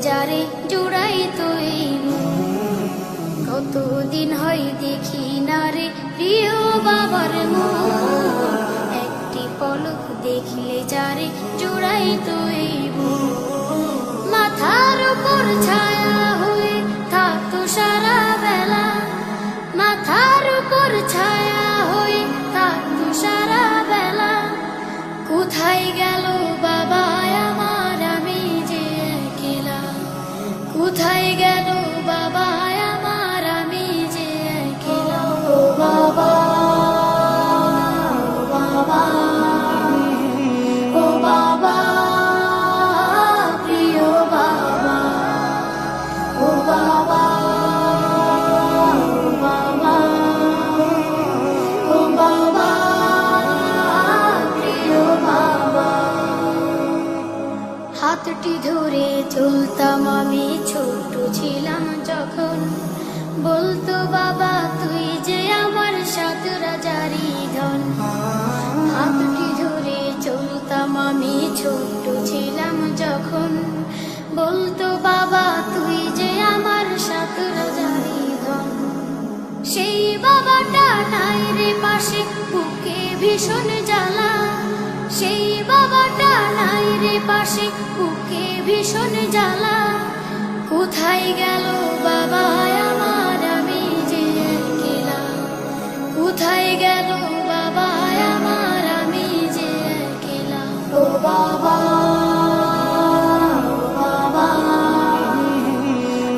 যারে জোড়াই তুই কতদিন হয় দেখি না রে প্রিয় বাবার মুখ, একটি পলক দেখলে যারে জোড়াই তুই মাথার উপর ছায়া হয়ে থাকতো সারা বেলা, মাথার উপর ছায়া হয়ে থাকতো সারা বেলা। কোথায় গেল বাবা আমার, আমি যে একলা, কোথায় গেল বাবা আমার, আমি যে একলা। ও বাবা, ও বাবা, ও বাবা, প্রিয় বাবা, ও বাবা, ও বাবা, ও বাবা, প্রিয় বাবা। হাতটি ধরে চলতাম আমি ছোট ছিলাম যখন, বলতো বাবা তুই যে আমার সাত রাজারি ধন। হাতটি ধরে চলতাম আমি ছোট ছিলাম যখন, বলতো বাবা তুই যে আমার সাত রাজারি ধন। সেই বাবাটা নাই রে পাশে, বুকে ভীষণ জ্বালা, সেই বাবাটা নাই রে পাশে, বুকে ভীষণ জ্বালা। কোথায় গেল বাবা আমার, আমি যে একলা, কোথায় গেল বাবা আমার, আমি যে একলা। ও বাবা, ও বাবা,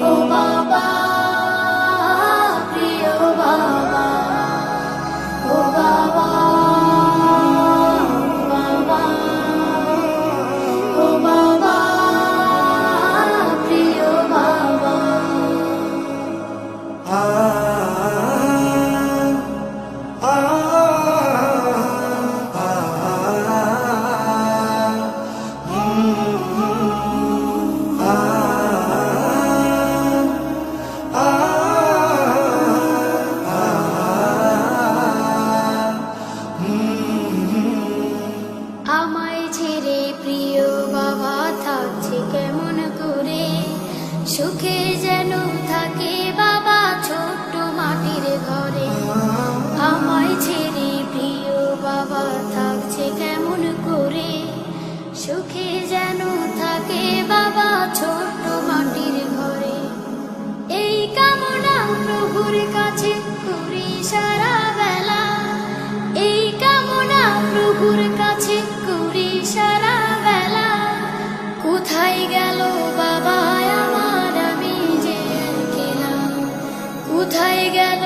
ও বাবা, প্রিয় বাবা, ও বাবা, ও বাবা, ও বাবা, প্রিয় বাবা। আমায় ছেড়ে প্রিয় বাবা থাকছে কেমন করে, সুখে যেন থাকে বাবা ছোট্ট মাটির ঘরে। আমায় ছেড়ে প্রিয় বাবা থাকছে কেমন করে, সুখে যেন থাকে বাবা ছোট্ট মাটির ঘরে। এই কামনা প্রভুর কাছে করি সারা বেলা, এই কামনা প্রভুর কাছে করি সারা বেলা। কোথায় গেল বাবা আমার, আমি যে একলা, কোথায় গেল